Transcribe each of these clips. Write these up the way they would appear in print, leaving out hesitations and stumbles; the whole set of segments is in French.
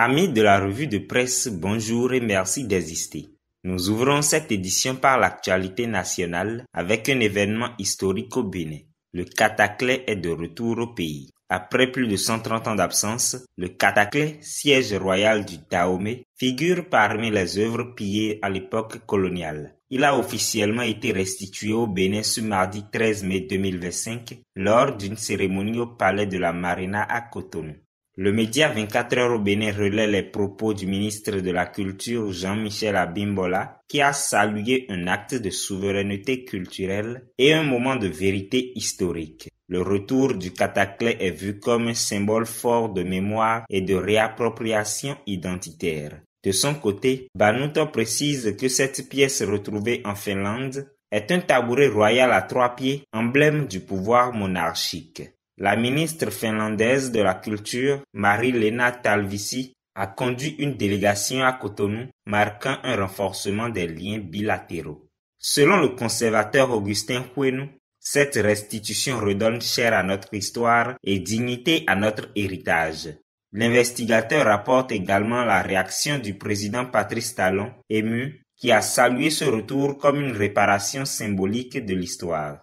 Amis de la revue de presse, bonjour et merci d'exister. Nous ouvrons cette édition par l'actualité nationale avec un événement historique au Bénin. Le Kataklè est de retour au pays. Après plus de 130 ans d'absence, le Kataklè, siège royal du Dahomey, figure parmi les œuvres pillées à l'époque coloniale. Il a officiellement été restitué au Bénin ce mardi 13 mai 2025 lors d'une cérémonie au palais de la Marina à Cotonou. Le média 24 heures au Bénin relaie les propos du ministre de la Culture Jean-Michel Abimbola qui a salué un acte de souveraineté culturelle et un moment de vérité historique. Le retour du Kataklè est vu comme un symbole fort de mémoire et de réappropriation identitaire. De son côté, Banuto précise que cette pièce retrouvée en Finlande est un tabouret royal à 3 pieds, emblème du pouvoir monarchique. La ministre finlandaise de la Culture, Marie-Lena Talvitie, a conduit une délégation à Cotonou, marquant un renforcement des liens bilatéraux. Selon le conservateur Augustin Huenu, cette restitution redonne chair à notre histoire et dignité à notre héritage. L'investigateur rapporte également la réaction du président Patrice Talon, ému, qui a salué ce retour comme une réparation symbolique de l'histoire.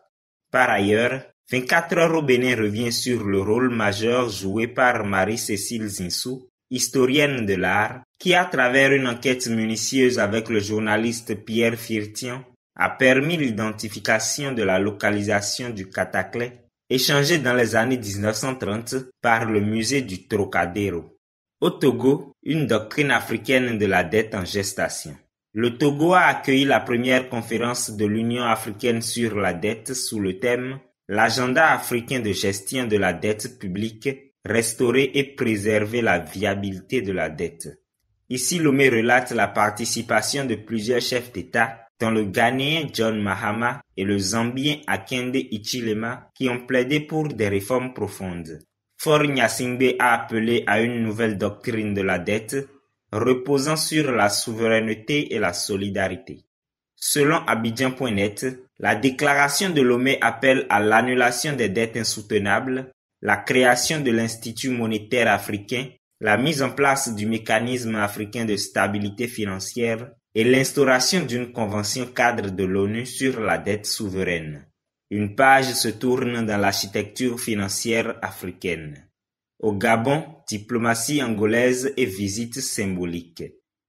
Par ailleurs, 24 heures au Bénin revient sur le rôle majeur joué par Marie-Cécile Zinsou, historienne de l'art, qui à travers une enquête minutieuse avec le journaliste Pierre Firtian, a permis l'identification de la localisation du Kataklè, échangé dans les années 1930 par le musée du Trocadéro. Au Togo, une doctrine africaine de la dette en gestation. Le Togo a accueilli la première conférence de l'Union africaine sur la dette sous le thème « L'agenda africain de gestion de la dette publique, restaurer et préserver la viabilité de la dette ». Ici, Lomé relate la participation de plusieurs chefs d'État, dont le Ghanéen John Mahama et le Zambien Hakainde Hichilema, qui ont plaidé pour des réformes profondes. Faure Gnassingbé a appelé à une nouvelle doctrine de la dette, reposant sur la souveraineté et la solidarité. Selon Abidjan.net, la déclaration de Lomé appelle à l'annulation des dettes insoutenables, la création de l'Institut monétaire africain, la mise en place du mécanisme africain de stabilité financière et l'instauration d'une convention cadre de l'ONU sur la dette souveraine. Une page se tourne dans l'architecture financière africaine. Au Gabon, diplomatie angolaise et visite symbolique.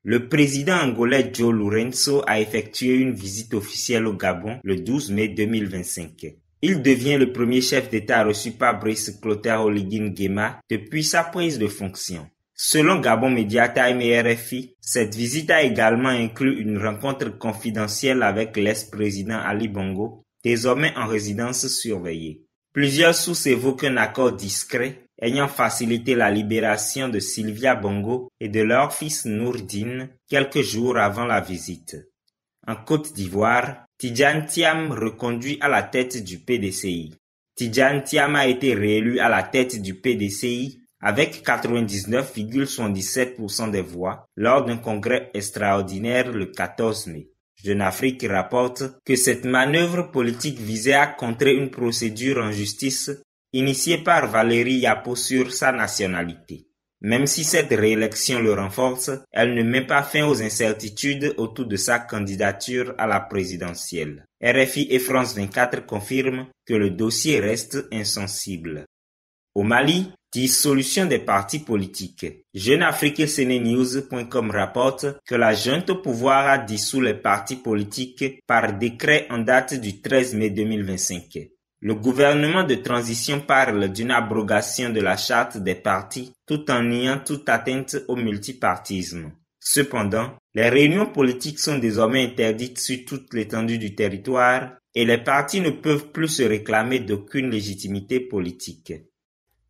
Le président angolais João Lourenço a effectué une visite officielle au Gabon le 12 mai 2025. Il devient le premier chef d'État reçu par Brice Clotaire Oligui Nguema depuis sa prise de fonction. Selon Gabon Media Time et RFI, cette visite a également inclus une rencontre confidentielle avec l'ex-président Ali Bongo, désormais en résidence surveillée. Plusieurs sources évoquent un accord discret ayant facilité la libération de Sylvia Bongo et de leur fils Nourdine quelques jours avant la visite. En Côte d'Ivoire, Tidjane Thiam reconduit à la tête du PDCI. Tidjane Thiam a été réélu à la tête du PDCI avec 99,77% des voix lors d'un congrès extraordinaire le 14 mai. Jeune Afrique rapporte que cette manœuvre politique visait à contrer une procédure en justice initiée par Valérie Yapo sur sa nationalité. Même si cette réélection le renforce, elle ne met pas fin aux incertitudes autour de sa candidature à la présidentielle. RFI et France 24 confirment que le dossier reste insensible. Au Mali, dissolution des partis politiques. Jeune Afrique et CNews.com rapporte que la junte au pouvoir a dissous les partis politiques par décret en date du 13 mai 2025. Le gouvernement de transition parle d'une abrogation de la charte des partis tout en niant toute atteinte au multipartisme. Cependant, les réunions politiques sont désormais interdites sur toute l'étendue du territoire et les partis ne peuvent plus se réclamer d'aucune légitimité politique.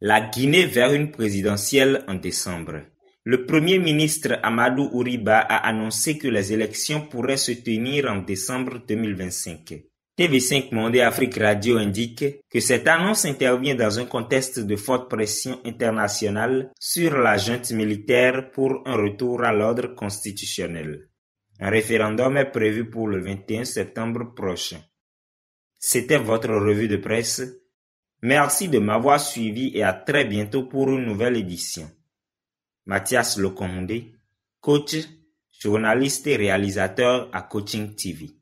La Guinée vers une présidentielle en décembre. Le Premier ministre Amadou Ouriba a annoncé que les élections pourraient se tenir en décembre 2025. TV5 Monde et Afrique Radio indique que cette annonce intervient dans un contexte de forte pression internationale sur la junte militaire pour un retour à l'ordre constitutionnel. Un référendum est prévu pour le 21 septembre prochain. C'était votre revue de presse. Merci de m'avoir suivi et à très bientôt pour une nouvelle édition. Mathias Lokonde, coach, journaliste et réalisateur à Coaching TV.